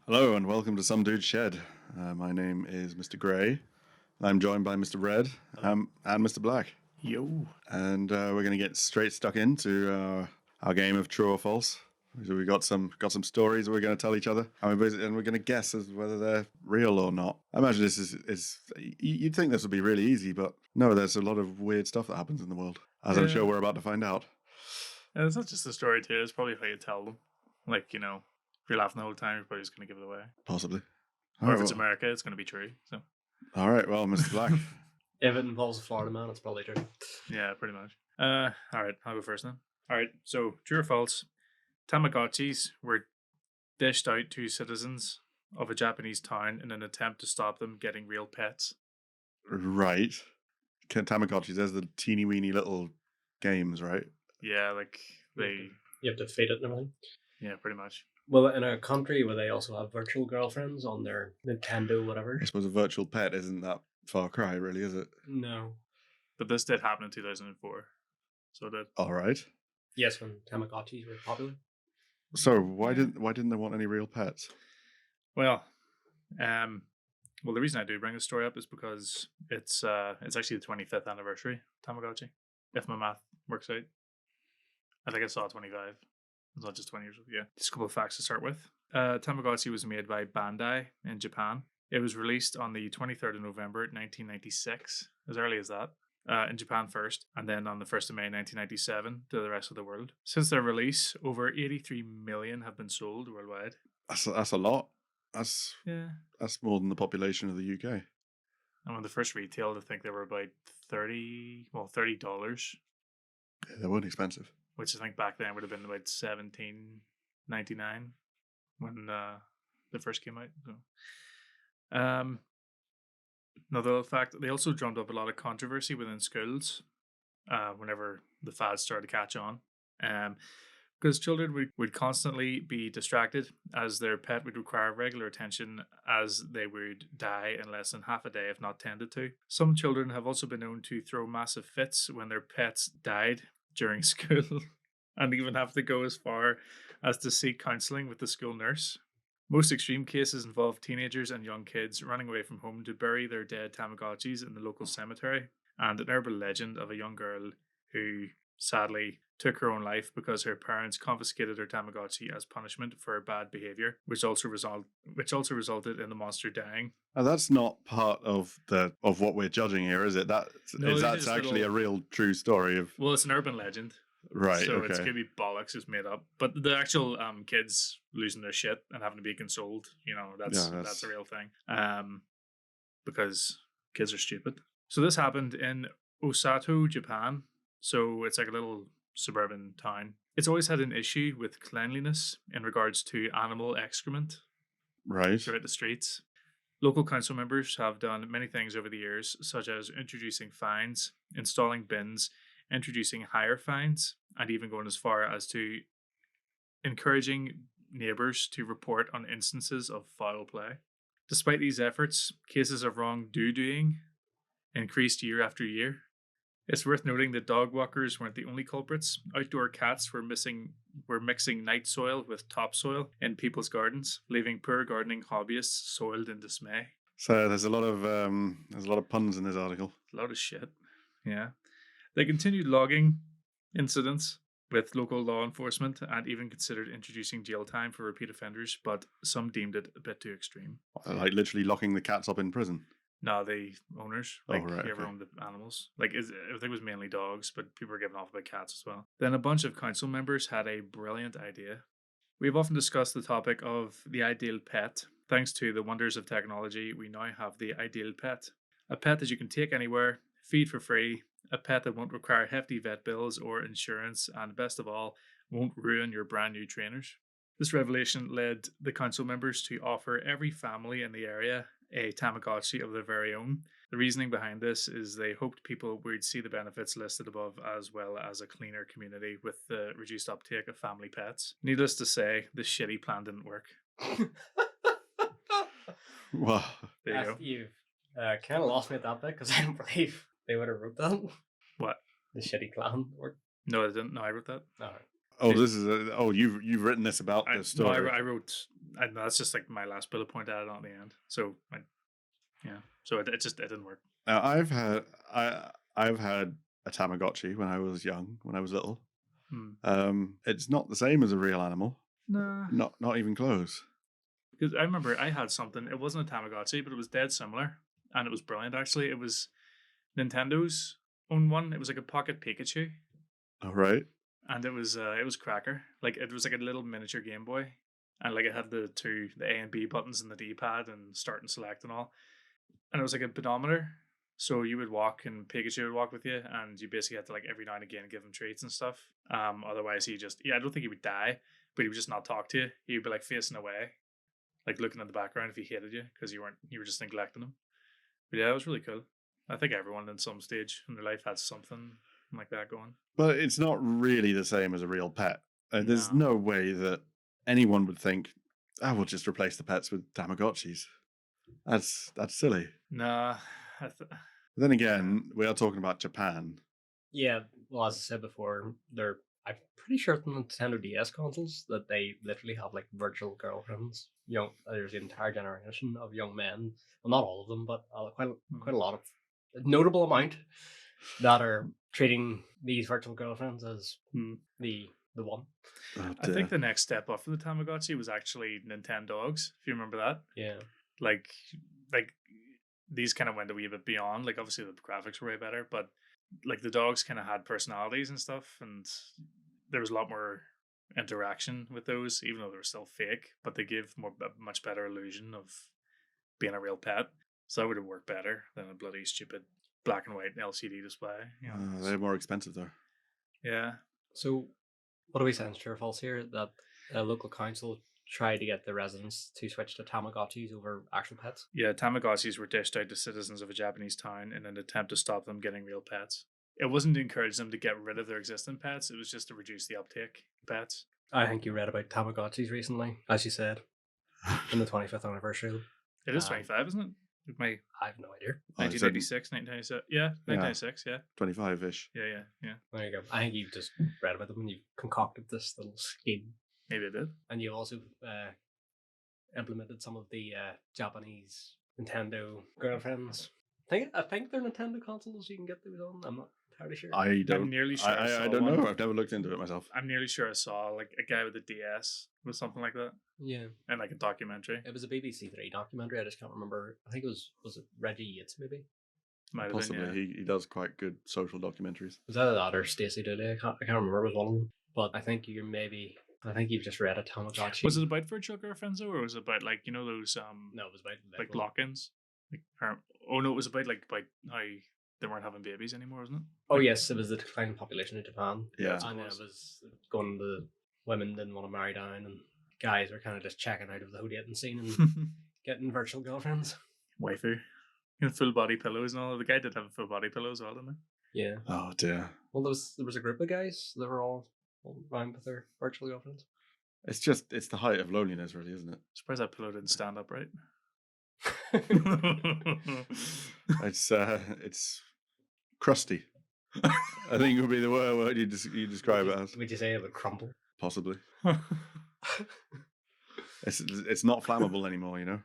Hello and welcome to Some Dude's Shed. My name is Mr. Grey. I'm joined by Mr. Red and Mr. Black. Yo. And we're going to get straight stuck into our game of true or false. So we got some stories we're going to tell each other, and we're going to guess as whether they're real or not. I imagine this is you'd think this would be really easy, but no, there's a lot of weird stuff that happens in the world, as I'm sure we're about to find out. And it's not just a story too, it's probably how you tell them. Like, if you're laughing the whole time, you're probably just going to give it away. Possibly. Or if it's America, it's going to be true. So. All right, well, Mr. Black. If it involves a Florida man, it's probably true. Yeah, pretty much. All right, I'll go first then. All right, so true or false? Tamagotchis were dished out to citizens of a Japanese town in an attempt to stop them getting real pets. Right. Tamagotchis, there's the teeny weeny little games, right? Yeah, like they... You have to feed it and everything. Yeah, pretty much. Well, in a country where they also have virtual girlfriends on their Nintendo whatever. I suppose a virtual pet isn't that far cry, really, is it? No. But this did happen in 2004. So that... All right. Yes, when Tamagotchis were popular. So why didn't they want any real pets? Well, the reason I do bring this story up is because it's actually the 25th anniversary of Tamagotchi, if my math works out. I think I saw 25. It's not just 20 years old. Yeah. Just a couple of facts to start with. Tamagotchi was made by Bandai in Japan. It was released on the 23rd of November 1996, as early as that. In Japan first, and then on the 1st of May 1997 to the rest of the world. Since their release, over 83 million have been sold worldwide. That's a lot. That's more than the population of the UK. And when the first retailed, I think they were about $30. Yeah, they weren't expensive. Which I think back then would have been about $17.99 when they first came out. So. Another fact, they also drummed up a lot of controversy within schools whenever the fads started to catch on. Because children would constantly be distracted as their pet would require regular attention as they would die in less than half a day if not tended to. Some children have also been known to throw massive fits when their pets died during school and even have to go as far as to seek counselling with the school nurse. Most extreme cases involve teenagers and young kids running away from home to bury their dead Tamagotchis in the local cemetery, and an urban legend of a young girl who sadly took her own life because her parents confiscated her Tamagotchi as punishment for her bad behaviour, which also resulted in the monster dying. That's not part of what we're judging here, is it? That's actually a real true story of. Well, it's an urban legend. Right. So okay. It's gonna be bollocks. It's made up, but the actual kids losing their shit and having to be consoled, that's a real thing. Because kids are stupid. So this happened in Osato, Japan. So it's like a little suburban town. It's always had an issue with cleanliness in regards to animal excrement. Right. Throughout the streets. Local council members have done many things over the years, such as introducing fines, installing bins, introducing higher fines, and even going as far as to encouraging neighbours to report on instances of foul play. Despite these efforts, cases of wrongdoing increased year after year. It's worth noting that dog walkers weren't the only culprits. Outdoor cats were mixing night soil with topsoil in people's gardens, leaving poor gardening hobbyists soiled in dismay. So there's a lot of puns in this article. A lot of shit. Yeah. They continued logging incidents with local law enforcement and even considered introducing jail time for repeat offenders, but some deemed it a bit too extreme. Like literally locking the cats up in prison? No, the owners, whoever owned the animals. I think it was mainly dogs, but people were giving off about cats as well. Then a bunch of council members had a brilliant idea. We've often discussed the topic of the ideal pet. Thanks to the wonders of technology, we now have the ideal pet. A pet that you can take anywhere, feed for free, a pet that won't require hefty vet bills or insurance, and best of all, won't ruin your brand new trainers. This revelation led the council members to offer every family in the area a Tamagotchi of their very own. The reasoning behind this is they hoped people would see the benefits listed above, as well as a cleaner community with the reduced uptake of family pets. Needless to say, this shitty plan didn't work. Wow. There you go. You've kind of lost me at that bit because I don't believe they would have wrote that. What? The shitty plan? No, I didn't. No, I wrote that. All right. Oh, this is you've written this about the story. No, I wrote and that's just like my last bullet point added on the end. So yeah, so it didn't work. Now, I've had a Tamagotchi when I was young, when I was little. It's not the same as a real animal. Nah, Not even close. because I remember I had something. It wasn't a Tamagotchi, but it was dead similar, and it was brilliant. Actually, it was Nintendo's own one. It was like a Pocket Pikachu, All right. and it was cracker. Like it was like a little miniature Game Boy, and like it had the A and B buttons and the D pad and start and select and all, and it was like a pedometer. So you would walk and Pikachu would walk with you, and you basically had to like every now and again give him treats and stuff. Otherwise he just I don't think he would die, but he would just not talk to you. He would be like facing away, like looking in the background if he hated you because you were just neglecting him. But yeah, it was really cool. I think everyone in some stage in their life has something like that going. But it's not really the same as a real pet. There's no way that anyone would think, "I will just replace the pets with Tamagotchis." That's silly. Nah, Then again, we are talking about Japan. Yeah, well, as I said before, I'm pretty sure the Nintendo DS consoles that they literally have like virtual girlfriends. There's an entire generation of young men. Well, not all of them, but quite a lot of notable amount that are treating these virtual girlfriends as the one. Oh, I think the next step up for the Tamagotchi was actually Nintendogs. If you remember that, Yeah. like these kind of went a wee bit beyond. Like obviously the graphics were way better, but like the dogs kind of had personalities and stuff, and there was a lot more interaction with those, even though they were still fake. But they give a much better illusion of being a real pet. So that would have worked better than a bloody stupid black and white LCD display. They're more expensive though. Yeah. So, what are we saying, true or false here? That a local council tried to get the residents to switch to Tamagotchis over actual pets? Yeah, Tamagotchis were dished out to citizens of a Japanese town in an attempt to stop them getting real pets. It wasn't to encourage them to get rid of their existing pets, it was just to reduce the uptake of pets. I think you read about Tamagotchis recently, as you said, in the 25th anniversary of them. It is 25, isn't it? I have no idea. 1986, 1997. Yeah, 1996, yeah. 25-ish. Yeah. There you go. I think you've just read about them and you've concocted this little scheme. Maybe I did. And you also implemented some of the Japanese Nintendo girlfriends. I think they're Nintendo consoles you can get those on. I'm not entirely sure. I'm nearly sure I don't know. I've never looked into it myself. I'm nearly sure I saw like a guy with a DS with something like that. Yeah. And like a documentary. It was a BBC Three documentary. I just can't remember. I think it was it Reggie Yates maybe? Might have Possibly. been, yeah. He does quite good social documentaries. Was that that or Stacey Dooley? I can't remember. It was one of them. But I think you've just read a Tamagotchi. Was it about virtual girlfriends though, or was it about like those No, it was about like lock-ins? Oh no, it was about how they weren't having babies anymore, wasn't it? Oh yes, it was the declining population of Japan. Yeah. And then it was going to women didn't want to marry down and guys were kind of just checking out of the whole dating scene and getting virtual girlfriends. Waifu. Full body pillows and all. The guy did have a full body pillow as well, didn't he? Yeah. Oh dear. Well, there was a group of guys that were all around with their virtual girlfriends. It's the height of loneliness, really, isn't it? Surprised that pillow didn't stand up right. It's crusty. I think would be the word you describe it as. Would you say it would crumple? Possibly. It's not flammable anymore, you know.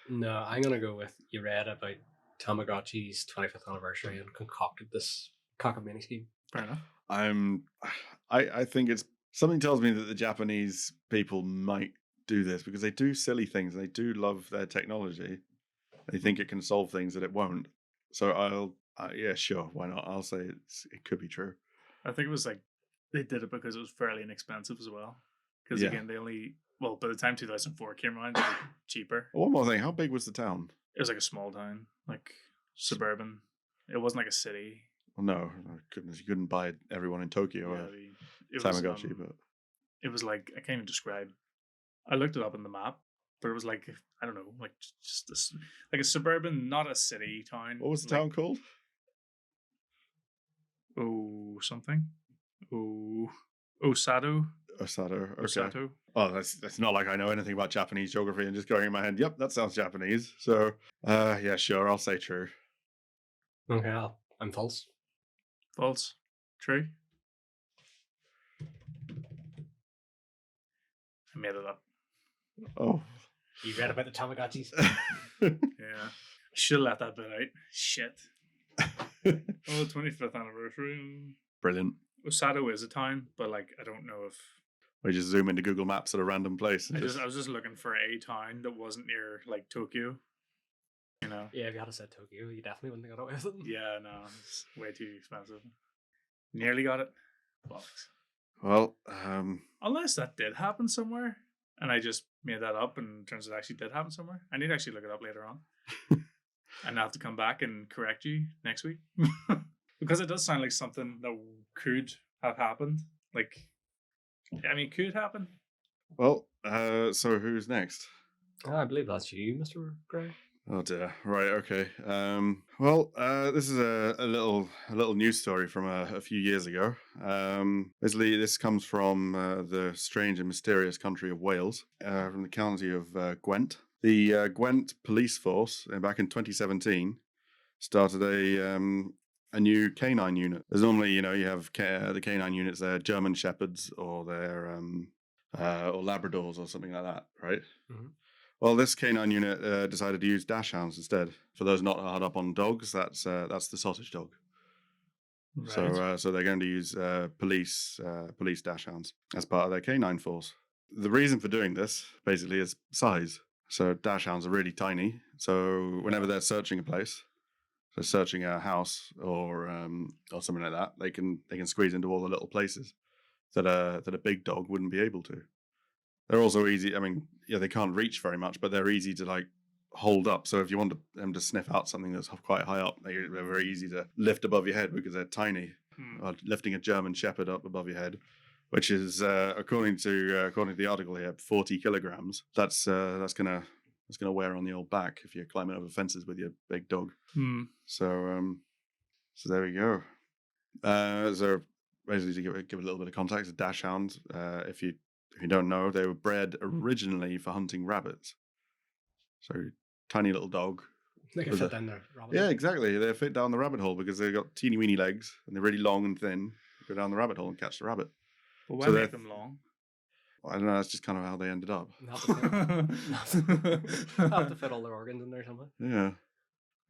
No, I'm gonna go with you read about Tamagotchi's 25th anniversary and concocted this cockamamie scheme. Fair enough. I think it's something tells me that the Japanese people might do this because they do silly things. They do love their technology. They think it can solve things that it won't. So yeah, sure, why not? I'll say it could be true. I think it was like they did it because it was fairly inexpensive as well. Because again, by the time 2004 came around, they were cheaper. One more thing, how big was the town? It was like a small town, like suburban. It wasn't like a city. Well, no, goodness, you couldn't buy everyone in Tokyo a Tamagotchi, but it was like I can't even describe. I looked it up in the map, but it was like I don't know, like just this, like a suburban, not a city town. What was the town called? Something. Osado. Osado. Okay. Osato. Oh, that's not like I know anything about Japanese geography and just going in my head. Yep, that sounds Japanese. So, yeah, sure, I'll say true. Okay, I'm false. False. True. I made it up. Oh, You read about the Tamagotchis? Yeah. I should have left that bit out. Shit. Oh, 25th anniversary. Brilliant. Osado is a town, but like I don't know if We just zoom into Google Maps at a random place. And I was just looking for a town that wasn't near like Tokyo. You know. Yeah, if you had said Tokyo, you definitely wouldn't have got away with it. Yeah, no, it's way too expensive. Nearly got it. Bollocks. Well, Unless that did happen somewhere, and I just made that up, and it turns out it actually did happen somewhere. I need to actually look it up later on. And I have to come back and correct you next week. Because it does sound like something that could have happened. Like, I mean, could happen. well. So who's next? I believe that's you, Mr. Gray. Oh dear. Right. Okay. Well, this is a little news story from a few years ago. Basically, this comes from the strange and mysterious country of Wales, from the county of Gwent. The Gwent police force, back in 2017, started a new canine unit. There's normally, you have the canine units. They're German Shepherds or they're or Labradors or something like that, right? Mm-hmm. Well, this canine unit decided to use Dachshunds instead. For those not hard up on dogs, that's the sausage dog. Right. So they're going to use police Dachshunds as part of their canine force. The reason for doing this basically is size. So Dachshunds are really tiny. So whenever they're searching a place, so searching a house or something like that, they can squeeze into all the little places that a big dog wouldn't be able to. They're also easy. I mean, yeah, they can't reach very much, but they're easy to like hold up. So if you want them to sniff out something that's quite high up, they're very easy to lift above your head because they're tiny. Lifting a German Shepherd up above your head, which is according to the article here, 40 kilograms. That's gonna wear on the old back if you're climbing over fences with your big dog. So there we go. So basically, to give a little bit of context, Dachshund, if you don't know, they were bred originally for hunting rabbits. So tiny little dog. They can fit down the rabbit Yeah, hole. exactly. They fit down the rabbit hole because they've got teeny weeny legs and they're really long and thin. Go down the rabbit hole and catch the rabbit. But why So make them long? I don't know. That's just kind of how they ended up. Have to fit all their organs in there somewhere. Yeah.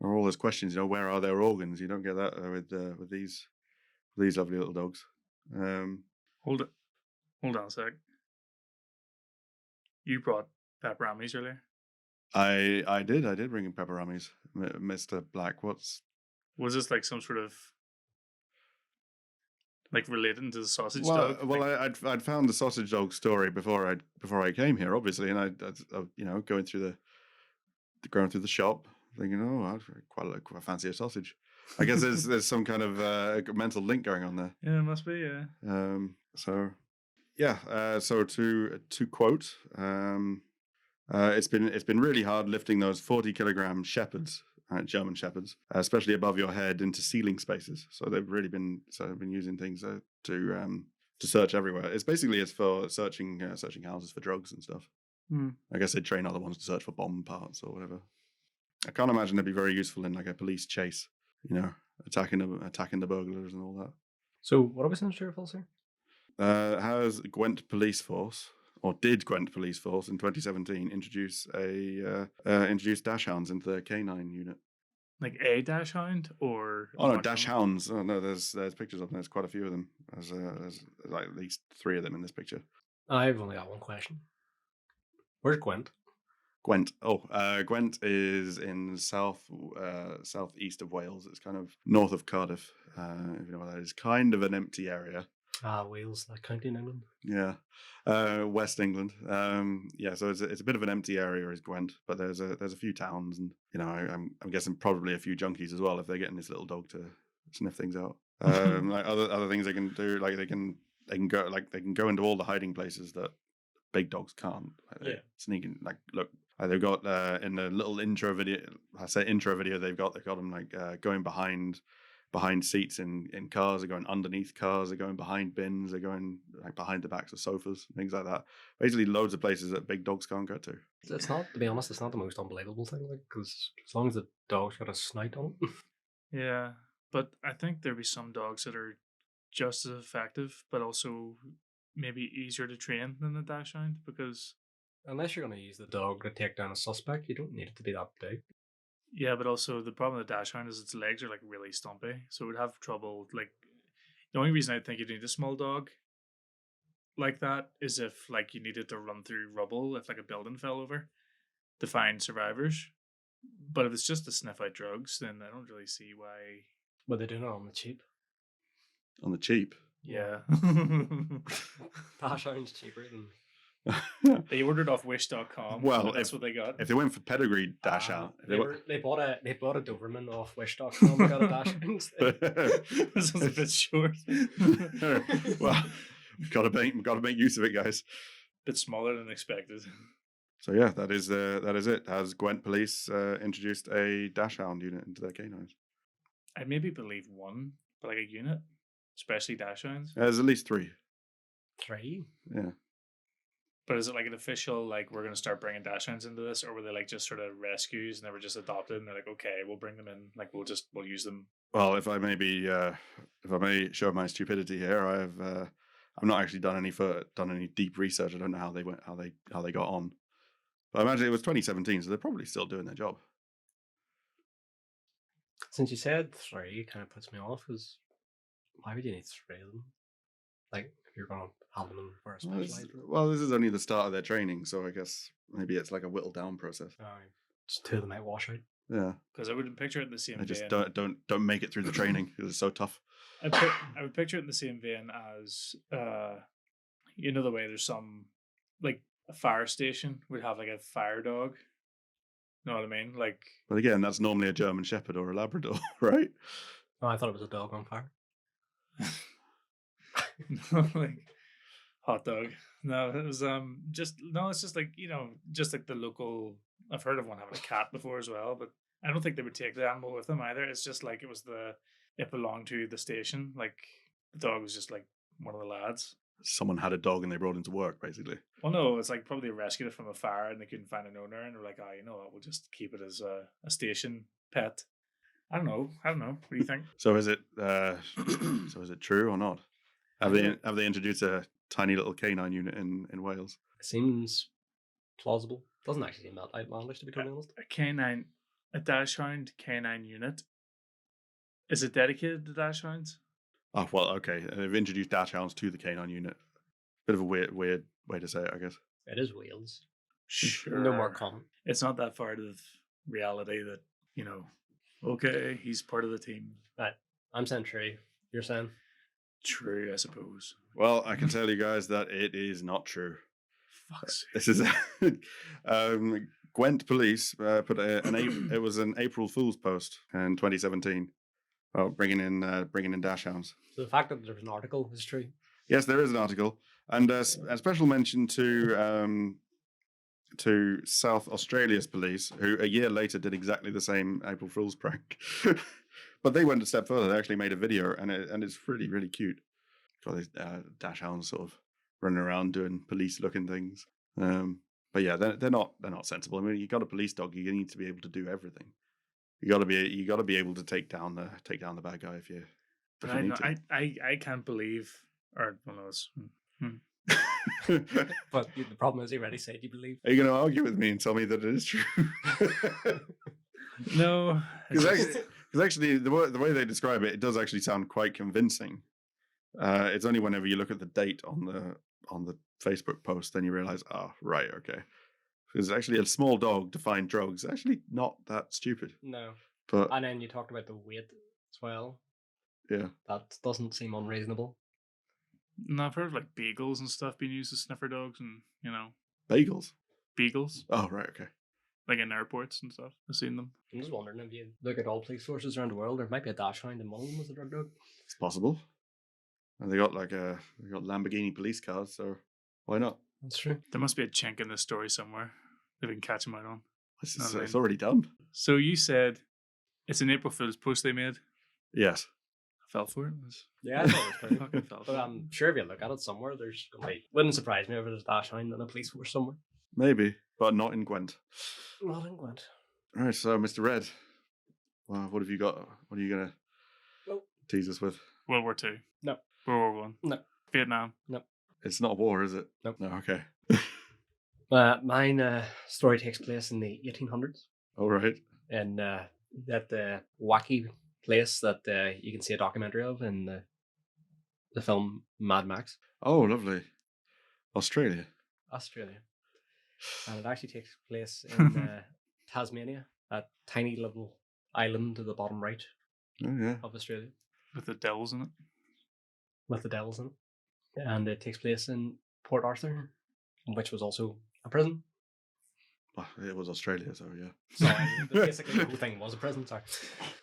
Or all those questions, where are their organs? You don't get that with these lovely little dogs. Hold on a sec. You brought pepperonis earlier. I did bring in pepperonis, Mr. Black. Was this like some sort of like relating to the sausage well, dog? well, I'd found the sausage dog story before I came here, obviously, and I going through the shop, thinking, I'd quite fancy a sausage. I guess there's some kind of mental link going on there. Yeah, it must be. Yeah. So to quote, it's been really hard lifting those 40 kilogram shepherds, German Shepherds, especially above your head into ceiling spaces. So they've really been using things to search everywhere. It's for searching houses for drugs and stuff. I guess they'd train other ones to search for bomb parts or whatever. I can't imagine they'd be very useful in like a police chase, attacking the burglars and all that. So what are we saying, Sheriff Officer? Has Gwent Police Force, or did Gwent Police Force in 2017 introduce Dachshunds into their canine unit? Like a Dachshund or? Oh no, Dachshunds. Oh no, there's pictures of them. There's quite a few of them. There's like at least 3 of them in this picture. I've only got one question. Where's Gwent? Gwent. Gwent is in southeast of Wales. It's kind of north of Cardiff. If you know what that is, kind of an empty area. Wales, that county in England. Yeah, West England. So it's a bit of an empty area, is Gwent, but there's a few towns, and I'm guessing probably a few junkies as well if they're getting this little dog to sniff things out. Like other things they can do, like they can go into all the hiding places that big dogs can't. Sneaking, like look. They've got in the little intro video. I say intro video. They've got them like going behind seats in cars. They're going underneath cars. They're going behind bins. They're going like behind the backs of sofas, things like that. Basically, loads of places that big dogs can't get to. It's not, to be honest, it's not the most unbelievable thing, because as long as the dog's got a snout on it. Yeah, but I think there'd be some dogs that are just as effective, but also maybe easier to train than the Dachshund, because Unless you're going to use the dog to take down a suspect, you don't need it to be that big. Yeah, but also the problem with Dachshund is its legs are like really stumpy, so it would have trouble. Like the only reason I think you need a small dog like that is if like you needed to run through rubble if like a building fell over to find survivors. But if it's just to sniff out drugs, then I don't really see why. But they do it on the cheap. On the cheap. Yeah. Dachshund's cheaper than. They ordered off Wish.com. Well, that's what they got. If they went for pedigree Dachshund, They bought a Doberman off Wish.com. They got a Dachshund. This was a bit short. well, got to make use of it, guys. Bit smaller than expected. So yeah, that is it. Has Gwent Police introduced a Dachshund unit into their canines? I maybe believe one, but like a unit, especially Dachshunds. There's at least 3. 3? Yeah. But is it like an official, like we're going to start bringing Dachshunds into this, or were they like just sort of rescues and they were just adopted and they're like, okay, we'll bring them in, like we'll use them. Well, if I may show my stupidity here, I've not actually done any deep research. I don't know how they got on. But I imagine it was 2017, so they're probably still doing their job. Since you said 3, it kind of puts me off, because why would you need 3 of them? Like, if you're going to have them in for a specialized role. Well, this is only the start of their training, so I guess maybe it's like a whittled down process. Just 2 of them might wash out. Yeah. Because I would picture it in the same They just vein. don't make it through the training because it's so tough. I would picture it in the same vein as, you know, the way there's some, like, a fire station would have like a fire dog. Know what I mean? Like, But again, that's normally a German Shepherd or a Labrador, right? Oh, I thought it was a dog on fire. like hot dog. No, it was it's just like, you know, just like the local. I've heard of one having a cat before as well, but I don't think they would take the animal with them either. It's just like it belonged to the station. Like the dog was just like one of the lads. Someone had a dog and they brought him to work, basically. Well, no, it's like probably rescued it from a fire and they couldn't find an owner, and they're like, oh, you know what, we'll just keep it as a station pet. I don't know. What do you think? So is it true or not? Have they introduced a tiny little canine unit in Wales? It seems plausible. Doesn't actually seem that outlandish, to be totally honest. A Dachshund canine unit. Is it dedicated to Dachshunds? Oh, well, okay. They've introduced Dachshunds to the canine unit. Bit of a weird way to say it, I guess. It is Wales. Sure. No more comment. It's not that far to reality that, you know, okay, he's part of the team. Right. I'm saying true. You're saying? True, I suppose. Well, I can tell you guys that it is not true. Fuck's This is Gwent Police put it was an April Fool's post in 2017. Well, bringing in Dachshunds. So the fact that there's an article is true. Yes, there is an article, and a special mention to South Australia's police, who a year later did exactly the same April Fool's prank, but they went a step further. They actually made a video, and it's really, really cute. Got these Dachshunds sort of running around doing police-looking things. But yeah, they're not sensible. I mean, you got a police dog, you need to be able to do everything. You got to be able to take down the bad guy if you. I can't believe, or well, no, it's. But the problem is, he already said you believe. Are you going to argue with me and tell me that it is true? No, because actually, the way they describe it, it does actually sound quite convincing. It's only whenever you look at the date on the Facebook post, then you realize, oh, right, okay. Because actually a small dog to find drugs actually not that stupid. No. But And then you talked about the weight as well. yeah, That doesn't seem unreasonable. No, I've heard of like beagles and stuff being used as sniffer dogs, and you know, bagels. beagles Oh, right, okay. like in airports and stuff. I've seen them. I'm just wondering, if you look at all police forces around the world, there might be a Dachshund and one of them was a drug dog. It's possible. And they got Lamborghini police cars, so why not? That's true. There must be a chink in this story somewhere that we can catch him out on. It's already done. So you said it's an April Fool's post they made. Yes. I fell for it. Yeah, I thought it was pretty. Fucking fell for But it. I'm sure if you look at it somewhere, there's wouldn't surprise me if there's a Dachshund and a police force somewhere. Maybe, but not in Gwent. Not in Gwent. All right, so Mr. Red, well, what have you got? What are you going to Well, tease us with? World War II. No. World War One. No. Vietnam. It's not a war, is it? Nope. No, okay. Mine story takes place in the 1800s All right. in that wacky place that you can see a documentary of in the film Mad Max, Oh, lovely. Australia. Australia. And it actually takes place in Tasmania, a tiny little island to the bottom right Oh, yeah. of Australia With the devils in it. with the devils in it. And it takes place in Port Arthur, which was also a prison. Well, it was Australia, so yeah. So basically the whole thing was a prison, sorry.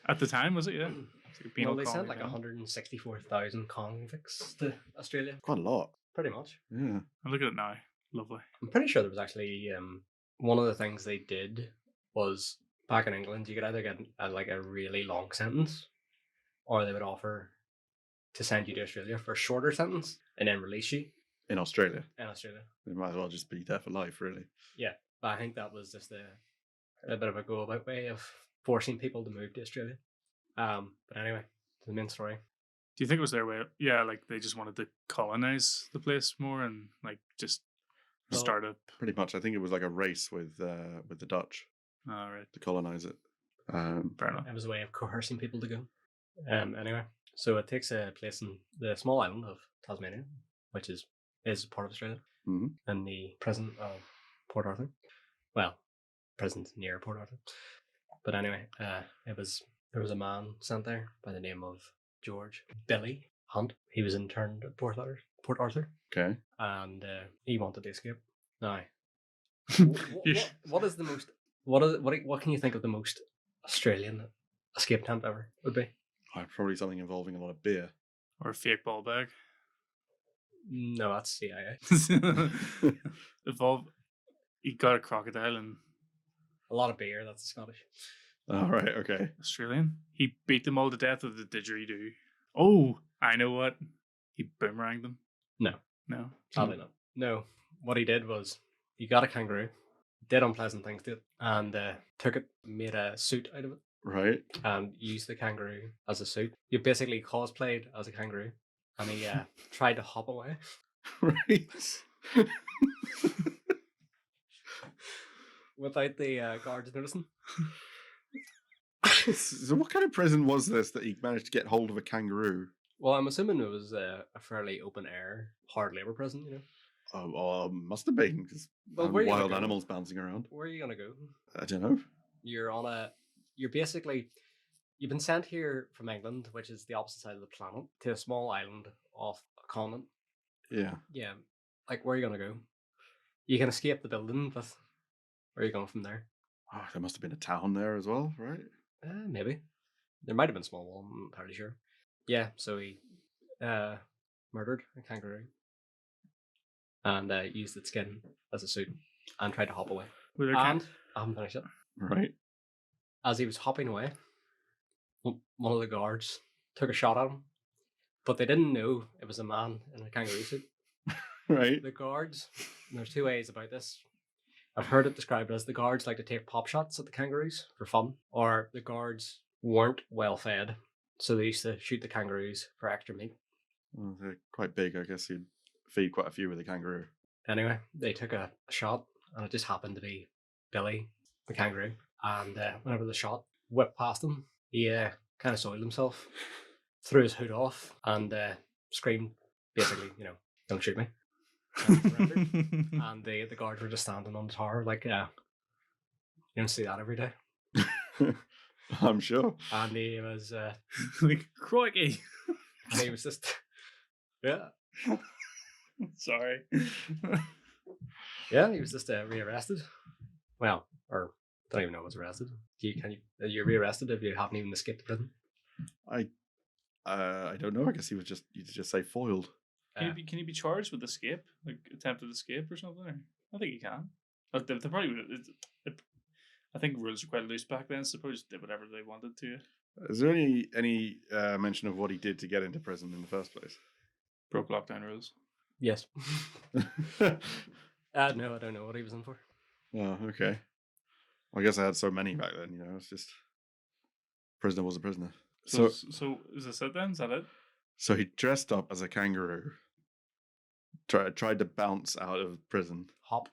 At the time, was it? Yeah. It's like a penal Well, they sent colony like now. 164,000 convicts to Australia, Quite a lot. pretty much. Yeah. And look at it now. Lovely. I'm pretty sure there was actually one of the things they did was back in England, you could either get like a really long sentence, or they would offer to send you to Australia for a shorter sentence and then release you In Australia. in Australia. They might as well just be there for life, really. Yeah, but I think that was just a bit of a go about way of forcing people to move to Australia. But anyway, the main story. Do you think it was their way? Yeah, like they just wanted to colonize the place more and like just Well, start up. Pretty much. I think it was like a race with the Dutch All right. to colonize it. Fair enough. It was a way of coercing people to go. Anyway, so it takes place in the small island of Tasmania, which is part of Australia, Mhm. in the prison of Port Arthur. Well, prison's near Port Arthur. But anyway, there was a man sent there by the name of George Billy Hunt. He was interned at Port Arthur, Okay. and he wanted to escape. Now, You- what is the most what can you think of the most Australian escape attempt ever would be? Probably something involving a lot of beer. Or a fake ball bag. No, that's CIA. Evolve. He got a crocodile and A lot of beer. That's Scottish. All right. Okay. Australian. He beat them all to death with the didgeridoo. Oh, I know what. He boomeranged them. No. No. Sadly not. No, what he did was he got a kangaroo, did unpleasant things to it, and took it, made a suit out of it, Right. and used the kangaroo as a suit. You basically cosplayed as a kangaroo, and he tried to hop away. Right. Without the guards noticing. So what kind of prison was this that he managed to get hold of a kangaroo? Well, I'm assuming it was a fairly open air, hard labor prison, you know. Oh, must have been because Well, where are you gonna wild go? animals bouncing around. Where are you gonna go? I don't know. You're basically, you've been sent here from England, which is the opposite side of the planet, to a small island off a continent. Yeah. Yeah, like where are you gonna go? You can escape the building, but where are you going from there? Oh, there must have been a town there as well, right? Maybe. There might have been a small one, I'm not entirely sure. Yeah, so he murdered a kangaroo and used its skin as a suit and tried to hop away. With their And I haven't finished it. Right. As he was hopping away, one of the guards took a shot at him, but they didn't know it was a man in a kangaroo suit. Right. The guards, and there's two ways about this. I've heard it described as the guards like to take pop shots at the kangaroos for fun, or the guards weren't well fed, so they used to shoot the kangaroos for extra meat. Well, they're quite big. I guess you'd feed quite a few with a kangaroo. Anyway, they took a shot, and it just happened to be Billy, the kangaroo. And whenever the shot whipped past him, he kind of soiled himself, threw his hood off, and screamed, basically, you know, "Don't shoot me." And surrendered. And the guards were just standing on the tower, like, you don't see that every day. I'm sure. And he was, like, crikey. and he was just, yeah, Sorry. yeah, he was just rearrested. Well, or don't even know was arrested. You're rearrested if you haven't even escaped the prison. I don't know. I guess you just say foiled. Can you be charged with escape, like attempted escape or something? Or? I think you can. They probably would. I think rules were quite loose back then, so they probably just did whatever they wanted to. Is there any mention of what he did to get into prison in the first place? Broke lockdown rules. Yes. No, I don't know what he was in for. Oh, okay. I guess I had so many back then. You know, it's just prisoner was a prisoner. So is this it then? Is that it? So he dressed up as a kangaroo. Tried to bounce out of prison. Hop.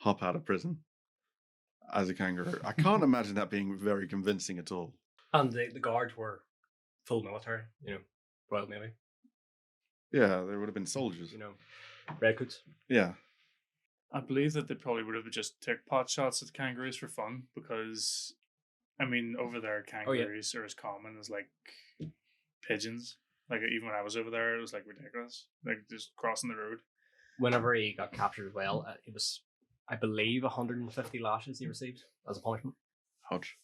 hop out of prison as a kangaroo. I can't imagine that being very convincing at all. And the guards were full military, Royal Navy, Yeah, they would have been soldiers. redcoats. Yeah. I believe that they probably would have just took pot shots at kangaroos for fun because, I mean, over there, kangaroos are as common as like pigeons. Like even when I was over there, it was like ridiculous. Like just crossing the road. Whenever he got captured as well, it was, I believe, 150 lashes he received as a punishment. Ouch.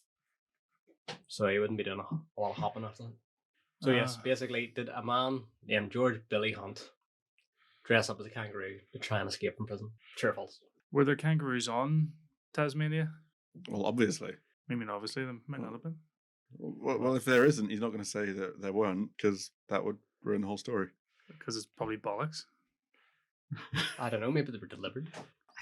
So he wouldn't be doing a lot of hopping after that. So yes, basically, did a man named George Billy Hunt dress up as a kangaroo to try and escape from prison? True or false? Were there kangaroos on Tasmania? Well, obviously. I mean, obviously, there might not have been. Well, if there isn't, he's not going to say that there weren't, because that would ruin the whole story. Because it's probably bollocks. I don't know, maybe they were delivered.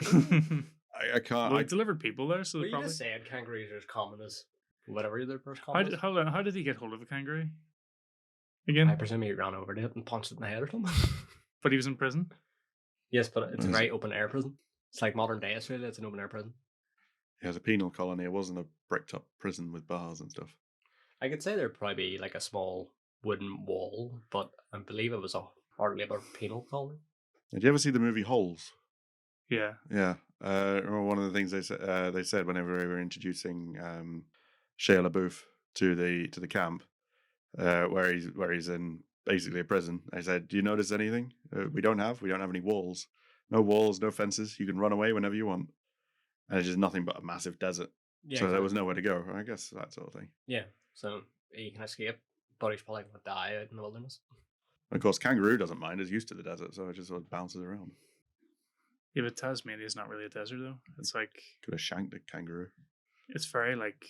I can't. Well, they delivered people there, so Well, they you probably. just said kangaroos are as common as whatever their first common is. How did he get hold of a kangaroo? Again? I presume he ran over to it and punched it in the head or something. But he was in prison? Yes, but it's a Is very open air prison. It's like modern day Australia, it's an open air prison. It was a penal colony. It wasn't a bricked up prison with bars and stuff. I could say there'd probably be like a small wooden wall, but I believe it was a hard labour penal colony. Did you ever see the movie Holes? Yeah. Yeah. Remember one of the things they said whenever they were introducing Shia LaBeouf to the camp, where he's in basically a prison. I said, "Do you notice anything? We don't have any walls. No walls, no fences. You can run away whenever you want, and it's just nothing but a massive desert. Yeah, so there was nowhere to go. I guess that sort of thing. Yeah, so he can escape, but he's probably going to die out in the wilderness. And of course, kangaroo doesn't mind. It's used to the desert, so it just sort of bounces around. Yeah, but Tasmania is not really a desert, though. It's like... Could have shanked a kangaroo. It's very, like,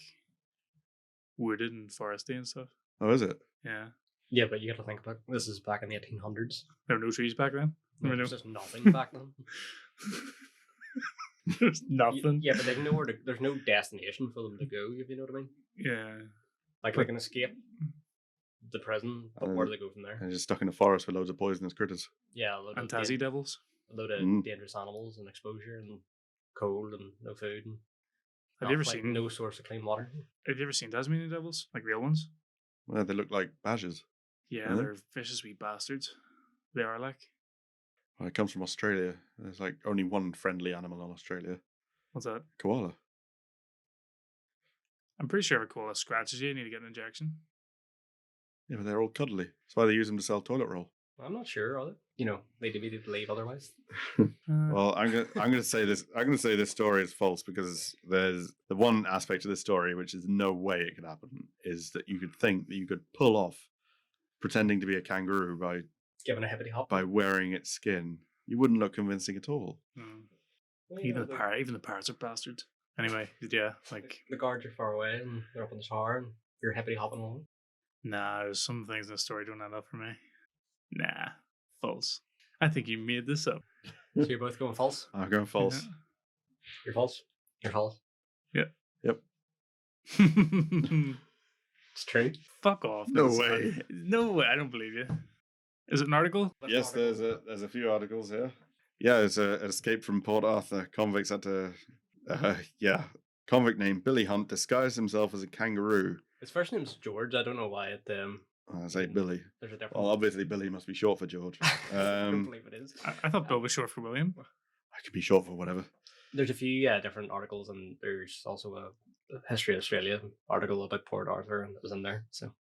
wooded and foresty and stuff. Oh, is it? Yeah. Yeah, but you got to think about this is back in the 1800s. There were no trees back then? There was just nothing back then. There's nothing. Yeah, but they know there's no destination for them to go, if you know what I mean. Yeah. Like they can escape the prison, but where do they go from there? And just stuck in a forest with loads of poisonous critters. Yeah, And Tassie devils. a load of dangerous animals and exposure and cold and no food. And Have you ever seen no source of clean water? Have you ever seen Tasmanian devils? Like real ones? Well, they look like badgers. Yeah, Really? they're vicious wee bastards. They are like. Well, it comes from Australia. There's like only one friendly animal in Australia. What's that? Koala. I'm pretty sure if a koala scratches you need to get an injection. Yeah, but they're all cuddly. That's why they use them to sell toilet roll. I'm not sure, are they? They did believe otherwise. Well, I'm gonna say this. I'm gonna say this story is false because there's the one aspect of this story which is no way it could happen is that you could think that you could pull off pretending to be a kangaroo by Given a hippity hop. by wearing its skin. You wouldn't look convincing at all. Even the parrots are bastards. Anyway, yeah, like the guards are far away and they're up in the tower and you're hippity hopping along. nah, there's some things in the story don't add up for me. Nah, false. I think you made this up. So you're both going false? I'm going false. You're false? You're false? Yep. It's true. Fuck off. No That's way. fine. No way. I don't believe you. Is it an article? Yes, there's a few articles here. Yeah, it's an escape from Port Arthur. Convicts had to, convict named Billy Hunt disguised himself as a kangaroo. His first name's George. I don't know why it. I say Billy. There's a different. Well, obviously Billy must be short for George. I don't believe it is. I thought Bill was short for William. I could be short for whatever. There's a few different articles, and there's also a History of Australia article about Port Arthur, and it was in there. So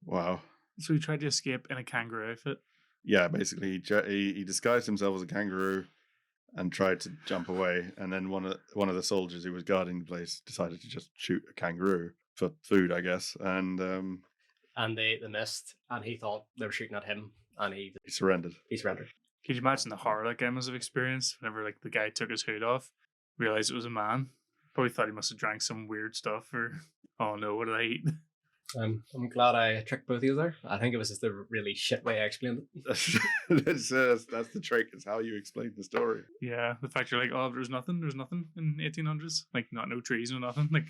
Wow. So he tried to escape in a kangaroo outfit. Yeah, basically he disguised himself as a kangaroo and tried to jump away, and then one of the soldiers who was guarding the place decided to just shoot a kangaroo for food, I guess, and they missed, and he thought they were shooting at him, and he surrendered. surrendered. Could you imagine the horror that guy must have experienced whenever like the guy took his hood off, realized it was a man? Probably thought he must have drank some weird stuff or oh no, what did I eat? I'm glad I tricked both of you there. I think it was just a really shit way I explained it. that's the trick. It's how you explain the story. Yeah, the fact you're like, oh, there's nothing in 1800s, like no trees, no nothing, like.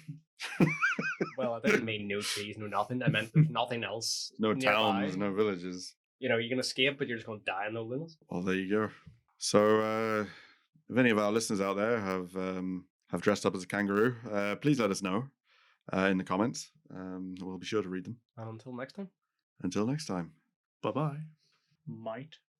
Well, I didn't mean no trees, no nothing. I meant there's nothing else. No nearby. towns, no villages. You can escape, but you're just going to die in the wilderness. Well, there you go. So If any of our listeners out there have dressed up as a kangaroo, please let us know in the comments. We'll be sure to read them. And until next time. Until next time. Bye bye. Might.